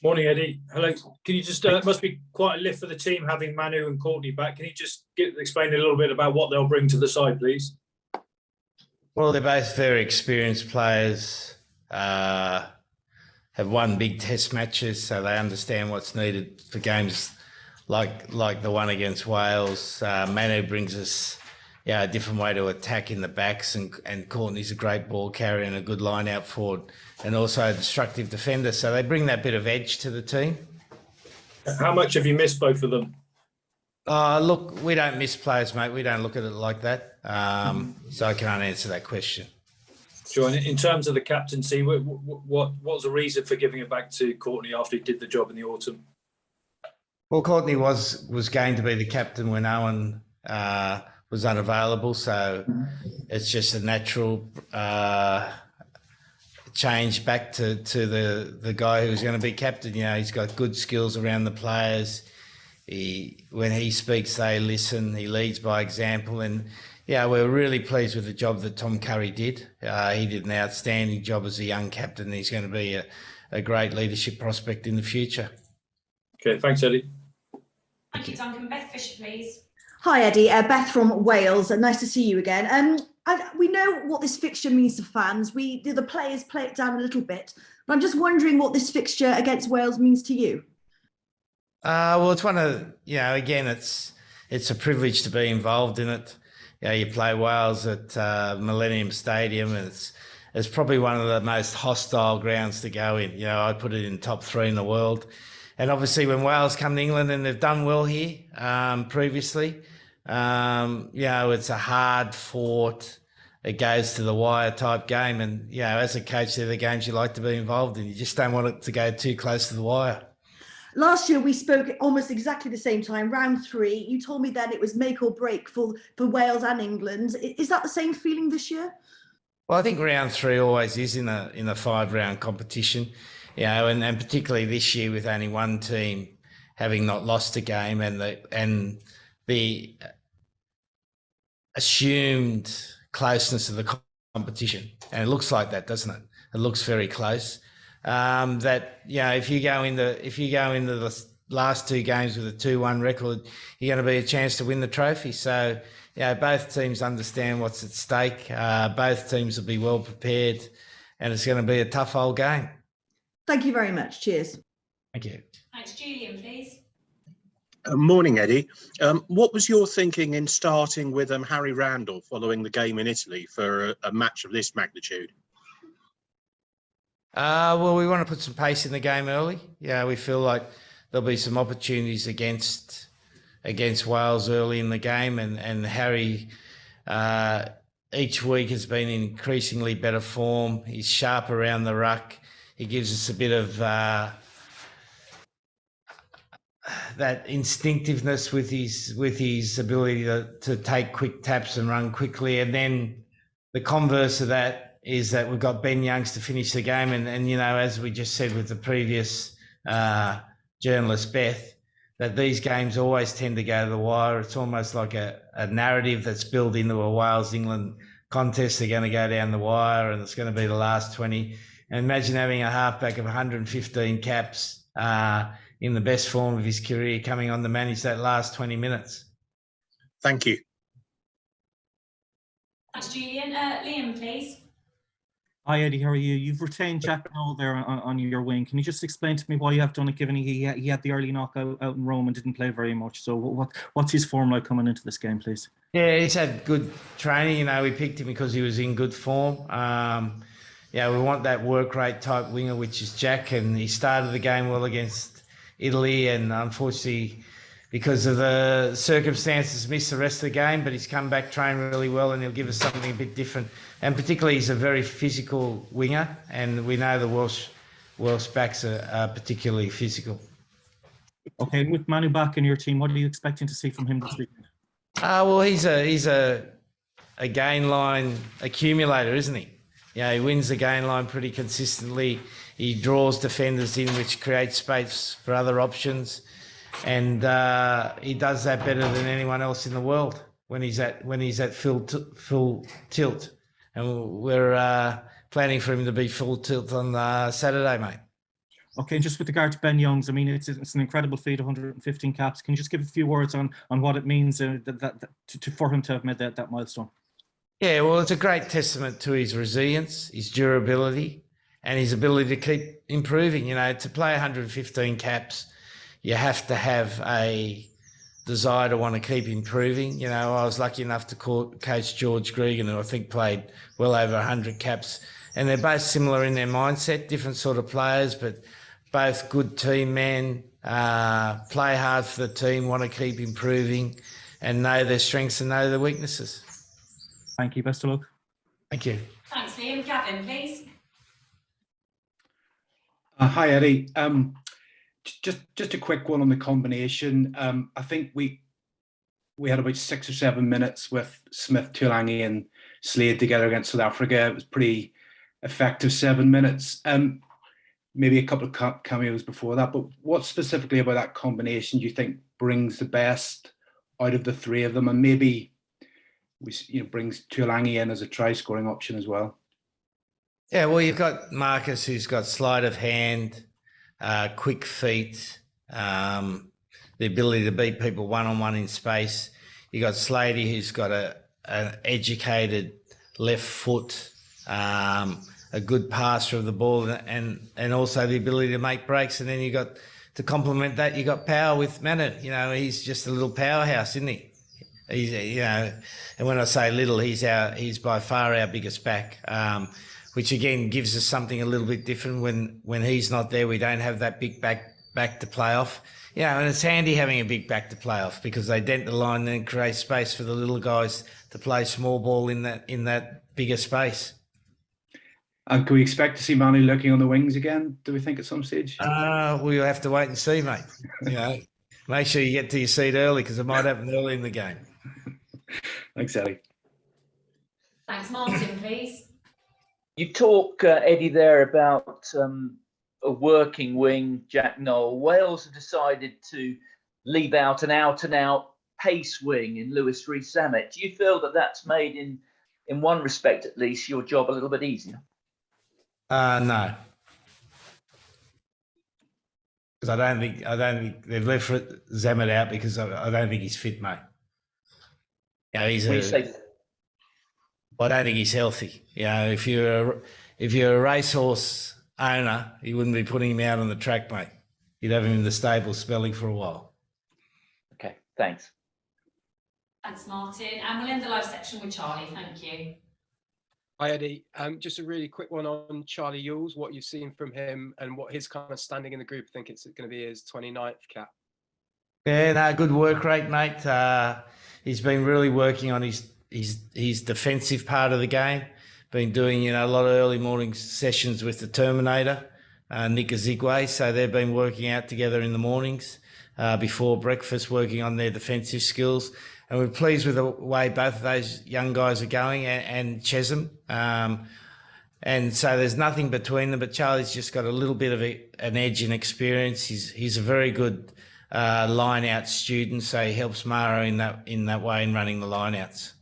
Morning, Eddie. Hello. Can you just, it must be quite a lift for the team having Manu and Courtney back. Can you just explain a little bit about what they'll bring to the side, please? Well, they're both very experienced players, have won big test matches, so they understand what's needed for games like the one against Wales. Manu brings us a different way to attack in the backs, and Courtney's a great ball carrier and a good line out forward, and also a destructive defender. So they bring that bit of edge to the team. How much have you missed both of them? Look, we don't miss players, mate. We don't look at it like that. So I can't answer that question. Sure. And in terms of the captaincy, what was the reason for giving it back to Courtney after he did the job in the autumn? Well, Courtney was going to be the captain when Owen was unavailable, so it's just a natural change back to the guy who's going to be captain. You know, he's got good skills around the players. When he speaks, they listen. He leads by example, and we're really pleased with the job that Tom Curry did. He did an outstanding job as a young captain. He's going to be a great leadership prospect in the future. Okay, thanks, Eddie. Thank you, Duncan. Beth Fisher, please. Hi, Eddie. Beth from Wales. Nice to see you again. We know what this fixture means to fans. The players play it down a little bit, but I'm just wondering what this fixture against Wales means to you. Well, it's one of, again, it's a privilege to be involved in it. You play Wales at Millennium Stadium, and it's probably one of the most hostile grounds to go in. I put it in top 3 in the world. And obviously when Wales come to England, and they've done well here previously, it's a hard fought, it goes to the wire type game. And, as a coach, they're the games you like to be involved in. You just don't want it to go too close to the wire. Last year, we spoke almost exactly the same time, round 3. You told me then it was make or break for Wales and England. Is that the same feeling this year? Well, I think round 3 always is in a 5-round competition, and particularly this year with only one team having not lost a game, and the assumed closeness of the competition. And it looks like that, doesn't it? It looks very close. If you go into the last 2 games with a 2-1 record, you're going to be a chance to win the trophy. So, both teams understand what's at stake. Both teams will be well prepared, and it's going to be a tough old game. Thank you very much. Cheers. Thank you. Thanks, Julian, please. Morning, Eddie. What was your thinking in starting with Harry Randall following the game in Italy for a match of this magnitude? Well, we want to put some pace in the game early. We feel like there'll be some opportunities against Wales early in the game, and Harry each week has been in increasingly better form. He's sharp around the ruck. He gives us a bit of that instinctiveness with his ability to take quick taps and run quickly. And then the converse of that is that we've got Ben Youngs to finish the game. And as we just said with the previous journalist, Beth, that these games always tend to go to the wire. It's almost like a narrative that's built into a Wales-England contest. They're going to go down the wire, and it's going to be the last 20. And imagine having a halfback of 115 caps in the best form of his career coming on to manage that last 20 minutes. Thank you. Thanks, Julian. Liam, please. Hi, Eddie. How are you? You've retained Jack Noel there on your wing. Can you just explain to me why you have done it, given he had the early knockout out in Rome and didn't play very much? So what's his form like coming into this game, please? Yeah, he's had good training. We picked him because he was in good form. We want that work rate type winger, which is Jack, and he started the game well against Italy, and unfortunately, because of the circumstances, missed the rest of the game, but he's come back, trained really well, and he'll give us something a bit different. And particularly, he's a very physical winger, and we know the Welsh backs are particularly physical. Okay, with Manu back in your team, what are you expecting to see from him this weekend? Well, he's a gain line accumulator, isn't he? He wins the gain line pretty consistently. He draws defenders in, which creates space for other options, and he does that better than anyone else in the world when he's at full tilt. And we're planning for him to be full tilt on Saturday, mate. Okay, just with regard to Ben Youngs, I mean, it's an incredible feat, 115 caps. Can you just give a few words on what it means for him to have made that milestone? Yeah, well, it's a great testament to his resilience, his durability, and his ability to keep improving. You know, to play 115 caps, you have to have a desire to want to keep improving. You know, I was lucky enough to coach George Gregan, who I think played well over 100 caps, and they're both similar in their mindset, different sort of players, but both good team men, play hard for the team, want to keep improving, and know their strengths and know their weaknesses. Thank you. Best of luck. Thank you. Thanks, Liam. Gavin, please. Hi, Eddie. Just a quick one on the combination. I think we had about 6 or 7 minutes with Smith, Tuilagi and Slade together against South Africa. It was pretty effective 7 minutes. Maybe a couple of cameos before that, but what specifically about that combination do you think brings the best out of the three of them, and maybe brings Tuilagi in as a try scoring option as well? Yeah, well, you've got Marcus, who's got sleight of hand, quick feet, the ability to beat people one-on-one in space. You got Slady, who's got an educated left foot, a good passer of the ball, and also the ability to make breaks. And then you got, to complement that, you got power with Manu. You know, he's just a little powerhouse, isn't he? He's, you know, and when I say little, he's by far our biggest back, which again gives us something a little bit different. When he's not there, we don't have that big back to play off. You know, and it's handy having a big back to play off, because they dent the line and create space for the little guys to play small ball in that bigger space. And can we expect to see Manu looking on the wings again, do we think, at some stage? We'll have to wait and see, mate. You know, make sure you get to your seat early, because it might happen early in the game. Thanks, Eddie. Thanks, Martin, please. You talk, Eddie, there about a working wing, Jack Noel. Wales have decided to leave out an out-and-out pace wing in Lewis Rees-Zammit. Do you feel that that's made, in one respect at least, your job a little bit easier? No, because I don't think they've left Zammit out because I don't think he's fit, mate. You know, I don't think he's healthy. You know, if you're a racehorse owner, you wouldn't be putting him out on the track, mate. You'd have him in the stable smelling for a while. Okay, thanks. Thanks, Martin. And we'll end the live section with Charlie. Thank you. Hi, Eddie. Just a really quick one on Charlie Ewels, what you've seen from him and what his kind of standing in the group. I think it's going to be his 29th cap. Yeah, no, good work rate, mate. He's been really working on his defensive part of the game. Been doing, you know, a lot of early morning sessions with the Terminator, Nick Azigwe. So they've been working out together in the mornings before breakfast, working on their defensive skills. And we're pleased with the way both of those young guys are going, and Chesham. And so there's nothing between them, but Charlie's just got a little bit of an edge in experience. He's a very good line out student, so he helps Mara in that way in running the line outs.